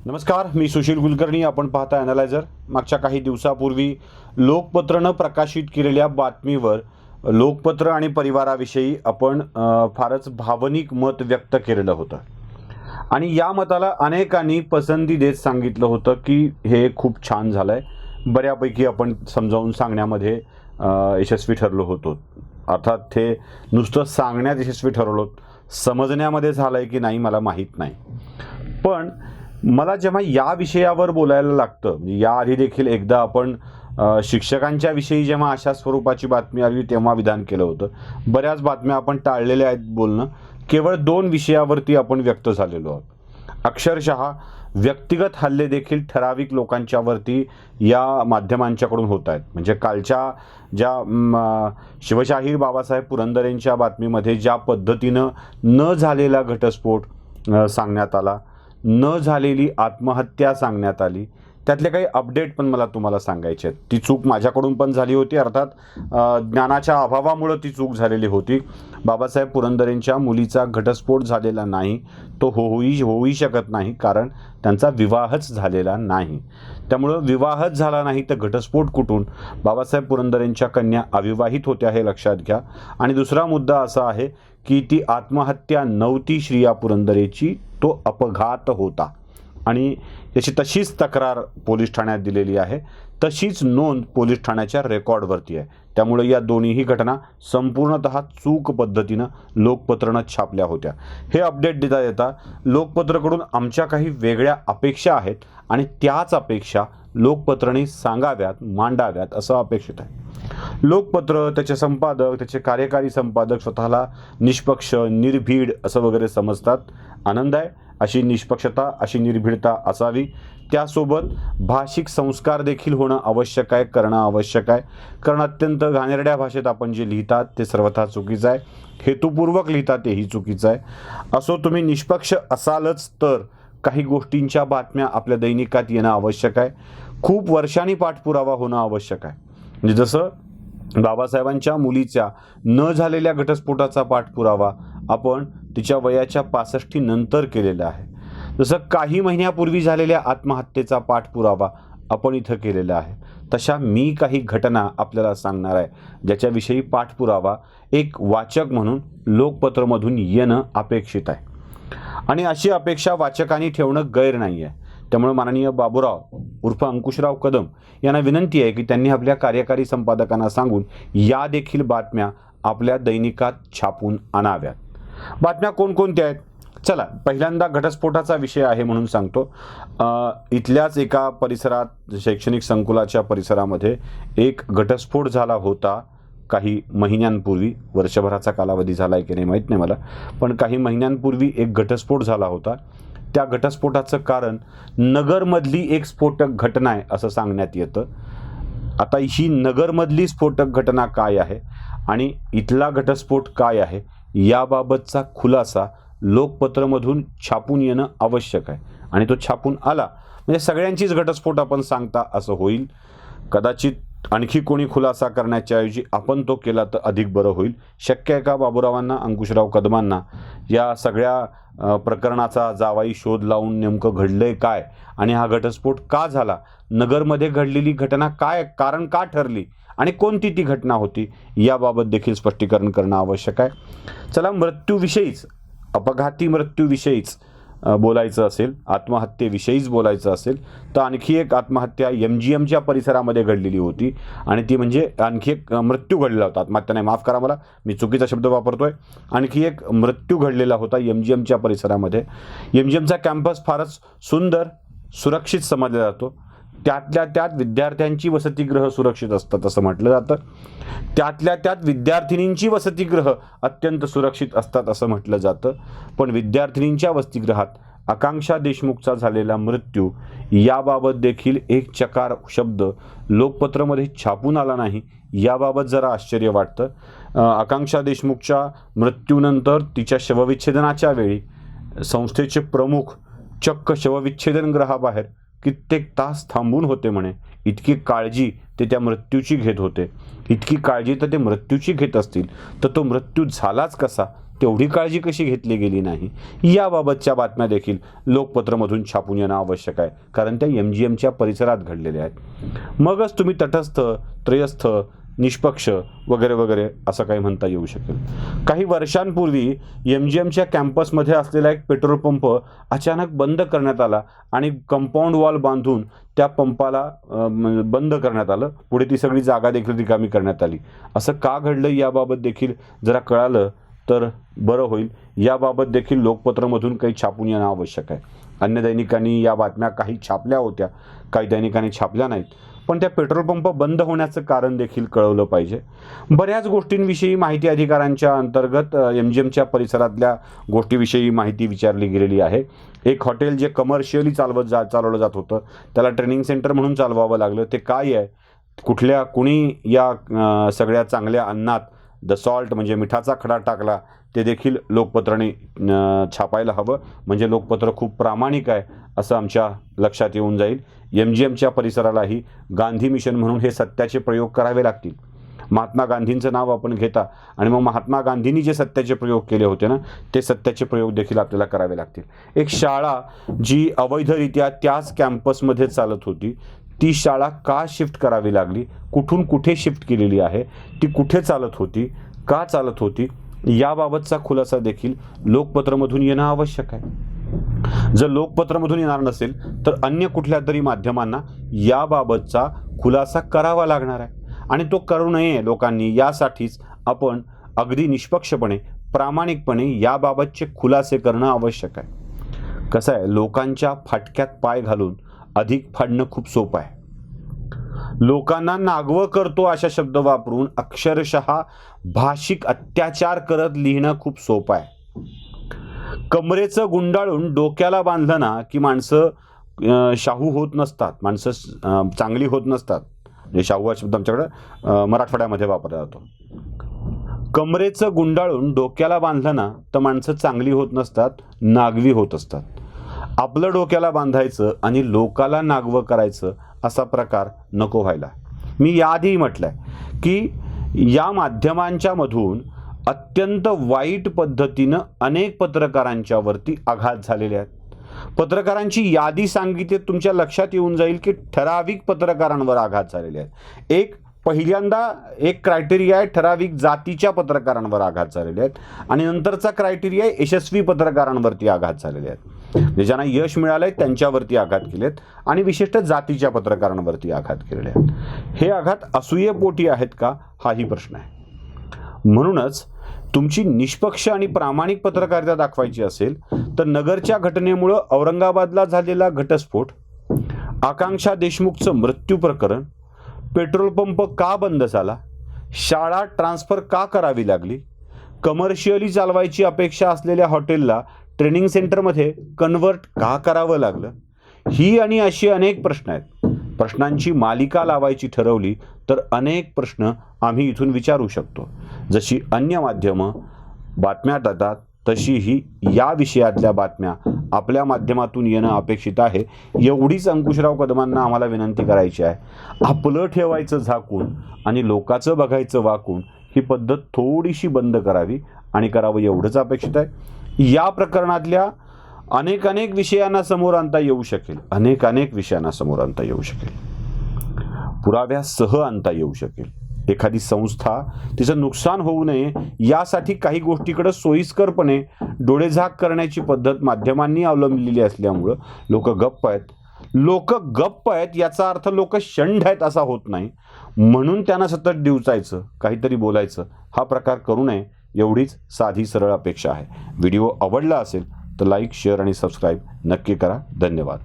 नमस्कार, मी सुशील कुलकर्णी. आपण पाहता ॲनालायझर. मागच्या काही दिवसापूर्वी लोकपत्रनं प्रकाशित केलेल्या बातमीवर लोकपत्र आणि परिवाराविषयी आपण फारच भावनिक मत व्यक्त केलेलं होतं आणि या मताला अनेकांनी पसंती देत सांगितलं होतं की हे खूप छान झालं आहे. बऱ्यापैकी आपण समजावून सांगण्यामध्ये यशस्वी ठरलो होतो. अर्थात ते नुसतं सांगण्यात यशस्वी ठरलो, समजण्यामध्ये झालं आहे की नाही मला माहीत नाही. पण मला जेव्हा या विषयावर बोलायला लागतं, म्हणजे याआधी देखील एकदा आपण शिक्षकांच्या विषयी जेव्हा अशा स्वरूपाची बातमी आली तेव्हा विधान केलं होतं. बऱ्याच बातम्या आपण टाळलेल्या आहेत बोलणं. केवळ 2 विषयावरती आपण व्यक्त झालेलो आहोत. अक्षरशः व्यक्तिगत हल्ले देखील ठराविक लोकांच्यावरती या माध्यमांच्याकडून होत आहेत. म्हणजे कालच्या ज्या शिवशाहीर बाबासाहेब पुरंदरेंच्या बातमीमध्ये ज्या पद्धतीनं न झालेला घटस्फोट सांगण्यात आला, न झालेली आत्महत्या सांगण्यात आली, त्यातले काही अपडेट पण मला तुम्हाला सांगायचे आहेत. ती चूक माझ्याकडून पण झाली होती. अर्थात ज्ञानाच्या अभावामुळे ती चूक झालेली होती. बाबासाहेब पुरंदरेंच्या मुलीचा घटस्फोट झालेला नाही, तो होऊही शकत नाही, कारण त्यांचा विवाहच झालेला नाही. त्यामुळं विवाहच झाला नाही तर घटस्फोट कुठून? बाबासाहेब पुरंदरेंच्या कन्या अविवाहित होत्या हे लक्षात घ्या. आणि दुसरा मुद्दा असा आहे की ती आत्महत्या नव्हती श्रिया पुरंदरेची, तो अपघात होता आणि याची तशीच तक्रार पोलीस ठाण्यात दिलेली आहे, तशीच नोंद पोलीस ठाण्याच्या रेकॉर्डवरती आहे. त्यामुळे या दोन्हीही घटना संपूर्णतः चूक पद्धतीनं लोकपत्रनं छापल्या होत्या. हे अपडेट देता देता लोकपत्रकडून आमच्या काही वेगळ्या अपेक्षा आहेत आणि त्याच अपेक्षा लोकपत्रने सांगाव्यात, मांडाव्यात असं अपेक्षित आहे. लोकपत्र, त्याचे संपादक, त्याचे कार्यकारी संपादक स्वतःला निष्पक्ष, निर्भीड असं वगैरे समजतात. आनंद आहे. अशी निष्पक्षता, अशी निर्भीडता असावी. त्यासोबत भाषिक संस्कार देखील होणं आवश्यक आहे, करणं आवश्यक आहे. कारण अत्यंत घाणेरड्या भाषेत आपण जे लिहितात ते सर्वथा चुकीचं आहे. हेतुपूर्वक लिहितात तेही चुकीचं आहे. असो, तुम्ही निष्पक्ष असालच तर काही गोष्टींच्या बातम्या आपल्या दैनिकात येणं आवश्यक आहे. खूप वर्षांनी पाठपुरावा होणं आवश्यक आहे. म्हणजे जसं बाबासाहेबांच्या मुलीच्या न झालेल्या घटस्फोटाचा पाठपुरावा आपण तिच्या वयाच्या 65 नंतर केलेला आहे. जसं काही महिन्यापूर्वी झालेल्या आत्महत्येचा पाठपुरावा आपण इथं केलेला आहे, तशा मी काही घटना आपल्याला सांगणार आहे ज्याच्याविषयी पाठपुरावा एक वाचक म्हणून लोकपत्रमधून येणं अपेक्षित आहे. आणि अशी अपेक्षा वाचकांनी ठेवणं गैर नाही आहे. त्यामुळे माननीय बाबूराव उर्फ अंकुशराव कदम यांना विनंती आहे की त्यांनी आपल्या कार्यकारी संपादकांना सांगून या देखील बातम्या आपल्या दैनिकात छापून आणाव्यात. बातम्या कोणकोणत्या आहेत? चला, पहिल्यांदा घटस्फोटाचा विषय आहे म्हणून सांगतो. इथल्याच एका परिसरात, शैक्षणिक संकुलाच्या परिसरामध्ये एक घटस्फोट झाला होता काही महिन्यांपूर्वी. वर्षभराचा कालावधी झाला आहे की नाही माहीत नाही मला, पण काही महिन्यांपूर्वी एक घटस्फोट झाला होता. त्या घटस्फोटाचं कारण नगरमधली एक स्फोटक घटना आहे असं सांगण्यात येतं. आता ही नगरमधली स्फोटक घटना काय आहे आणि इथला घटस्फोट काय आहे याबाबतचा खुलासा लोकपत्रमधून छापून येणं आवश्यक आहे. आणि तो छापून आला म्हणजे सगळ्यांचीच घटस्फोट आपण सांगता असं होईल. कदाचित आणखी कोणी खुलासा करण्याच्या ऐवजी आपण तो केला तर अधिक बरं होईल. शक्य आहे का बाबूरावांना, अंकुशराव कदमांना या सगळ्या प्रकरणाचा जावाई शोध लावून नेमकं घडलंय काय आणि हा घटस्फोट का झाला, नगरमध्ये घडलेली घटना काय, कारण का ठरली आणि कोणती ती घटना होती याबाबत देखील स्पष्टीकरण करणं आवश्यक आहे. चला, मृत्यूविषयीच, अपघाती मृत्यूविषयीच बोलायचं असेल, आत्महत्येविषयीच बोलायचं असेल तर आणखी एक आत्महत्या MGMच्या परिसरामध्ये घडलेली होती आणि ती म्हणजे आणखी एक मृत्यू घडलेला होता. आत्महत्या नाही, माफ करा मला, मी चुकीचा शब्द वापरतोय. आणखी एक मृत्यू घडलेला होता MGMच्या परिसरामध्ये. MGMचा कॅम्पस फारच सुंदर, सुरक्षित समजला जातो. त्यातल्या त्यात विद्यार्थ्यांची वसतिगृह सुरक्षित असतात असं म्हटलं जातं. त्यातल्या त्यात विद्यार्थिनींची वसतिगृह अत्यंत सुरक्षित असतात असं म्हटलं जातं. पण विद्यार्थिनींच्या वसतिगृहात आकांक्षा देशमुखचा झालेला मृत्यू याबाबत देखील एक चकार शब्द लोकपत्रमध्ये छापून आला नाही, याबाबत जरा आश्चर्य वाटतं. आकांक्षा देशमुखच्या मृत्यूनंतर तिच्या शवविच्छेदनाच्या वेळी संस्थेचे प्रमुख चक्क शवविच्छेदन गृहाबाहेर कित्येक तास थांबून होते म्हणे. इतकी काळजी ते त्या मृत्यूची घेत होते. इतकी काळजी तर ते मृत्यूची घेत असतील तर तो मृत्यू झालाच कसा, तेवढी काळजी कशी घेतली गेली नाही, याबाबतच्या बातम्या देखील लोकपत्रमधून छापून येणं आवश्यक आहे, कारण त्या MGMच्या परिसरात घडलेल्या आहेत. मगच तुम्ही तटस्थ, त्रयस्थ, निष्पक्ष वगैरे वगैरे असं काही म्हणता येऊ शकेल. काही वर्षांपूर्वी MGMच्या कॅम्पसमध्ये असलेला एक पेट्रोल पंप अचानक बंद करण्यात आला आणि कंपाऊंड वॉल बांधून त्या पंपाला बंद करण्यात आलं. पुढे ती सगळी जागा देखील रिकामी करण्यात आली. असं का घडलं याबाबत देखील जरा कळालं तर बरं होईल. याबाबत देखील लोकपत्रमधून काही छापून येणं आवश्यक आहे. अन्य दैनिकांनी या बातम्या काही छापल्या होत्या, काही दैनिकांनी छापल्या नाहीत, पण त्या पेट्रोल पंप बंद होण्याचं कारण देखील कळवलं पाहिजे. बऱ्याच गोष्टींविषयी माहिती अधिकारांच्या अंतर्गत MGMच्या परिसरातल्या गोष्टीविषयी माहिती विचारली गेलेली आहे. एक हॉटेल जे कमर्शियली चालवलं जात होतं, त्याला ट्रेनिंग सेंटर म्हणून चालवावं लागलं. ते काय आहे, कुणी या सगळ्या चांगल्या अन्नात द सॉल्ट म्हणजे मिठाचा खडा टाकला, ते देखील लोकपत्राने छापायला हवं. म्हणजे लोकपत्र खूप प्रामाणिक आहे असं आमच्या लक्षात येऊन जाईल. MGMच्या परिसरालाही गांधी मिशन म्हणून हे सत्याचे प्रयोग करावे लागतील. महात्मा गांधींचं नाव आपण घेता आणि मग महात्मा गांधींनी जे सत्याचे प्रयोग केले होते ना, ते सत्याचे प्रयोग देखील आपल्याला करावे लागतील. एक शाळा जी अवैधरित्या त्याच कॅम्पसमध्ये चालत होती, ती शाळा का शिफ्ट करावी लागली, कुठून कुठे शिफ्ट केलेली आहे, ती कुठे चालत होती, का चालत होती, याबाबतचा खुलासा देखील लोकपत्रमधून येणं आवश्यक आहे. जर लोकपत्रमधून येणार नसेल तर अन्य कुठल्या तरी माध्यमांना याबाबतचा खुलासा करावा लागणार आहे आणि तो करू नये लोकांनी. यासाठीच आपण अगदी निष्पक्षपणे, प्रामाणिकपणे याबाबतचे खुलासे करणं आवश्यक आहे. कसं आहे, लोकांच्या फाटक्यात पाय घालून अधिक फाडणं खूप सोपं आहे. लोकांना नागवं करतो अशा शब्द वापरून अक्षरशः भाषिक अत्याचार करत लिहिणं खूप सोपं आहे. कमरेचं गुंडाळून डोक्याला बांधलं ना की माणसं शाहू होत नसतात, माणसं चांगली होत नसतात. म्हणजे शाहू हा शब्द आमच्याकडं मराठवाड्यामध्ये वापरला जातो. कमरेचं गुंडाळून डोक्याला बांधलं ना तर माणसं चांगली होत नसतात, नागवी होत असतात. आपलं डोक्याला बांधायचं आणि लोकाला नागवं करायचं असा प्रकार नको व्हायला. मी याआधी म्हटलंय की या माध्यमांच्या मधून अत्यंत वाईट पद्धतीनं अनेक पत्रकारांच्या वरती आघात झालेले आहेत. पत्रकारांची यादी सांगितली तुमच्या लक्षात येऊन जाईल की ठराविक पत्रकारांवर आघात झालेले आहेत. पहिल्यांदा एक क्रायटेरिया आहे, ठराविक जातीच्या पत्रकारांवर आघात झालेले आहेत आणि नंतरचा क्रायटेरिया आहे यशस्वी पत्रकारांवरती आघात झालेले आहेत. ज्यांना यश मिळालंय त्यांच्यावरती आघात केलेत आणि विशिष्ट जातीच्या पत्रकारांवरती आघात केलेले आहेत. हे आघात असूयेपोटी आहेत का, हाही प्रश्न आहे. म्हणूनच तुमची निष्पक्ष आणि प्रामाणिक पत्रकारिता दाखवायची असेल तर नगरच्या घटनेमुळं औरंगाबादला झालेला घटस्फोट, आकांक्षा देशमुखचं मृत्यू प्रकरण, पेट्रोल पंप का बंद झाला, शाळा ट्रान्सफर का करावी लागली, कमर्शियली चालवायची अपेक्षा असलेल्या हॉटेलला ट्रेनिंग सेंटरमध्ये कन्वर्ट का करावं लागलं, ही आणि अशी अनेक प्रश्न आहेत. प्रश्नांची मालिका लावायची ठरवली तर अनेक प्रश्न आम्ही इथून विचारू शकतो. जशी अन्य माध्यमं बातम्या देतात तशीही या विषयातल्या बातम्या आपल्या माध्यमातून येणं अपेक्षित आहे. एवढीच अंकुशराव कदमांना आम्हाला विनंती करायची आहे. आपलं ठेवायचं झाकून आणि लोकाचं बघायचं वाकून ही पद्धत थोडीशी बंद करावी आणि करावं एवढंच अपेक्षित आहे. या प्रकरणातल्या अनेक विषयांना समोर आणता येऊ शकेल, अनेक विषयांना समोर आणता येऊ शकेल, पुराव्यासह आणता येऊ शकेल. एखादी संस्था तिचं नुकसान होऊ नये यासाठी काही गोष्टीकडे सोयीस्करपणे डोळेझाक करण्याची पद्धत माध्यमांनी अवलंबलेली असल्यामुळं लोक गप्प आहेत. याचा अर्थ लोक शंड आहेत असा होत नाही. म्हणून त्यांना सतत डिवचायचं, काहीतरी बोलायचं, हा प्रकार करू नये एवढीच साधी सरळ अपेक्षा आहे. व्हिडिओ आवडला असेल तर लाईक, शेअर आणि सबस्क्राईब नक्की करा. धन्यवाद.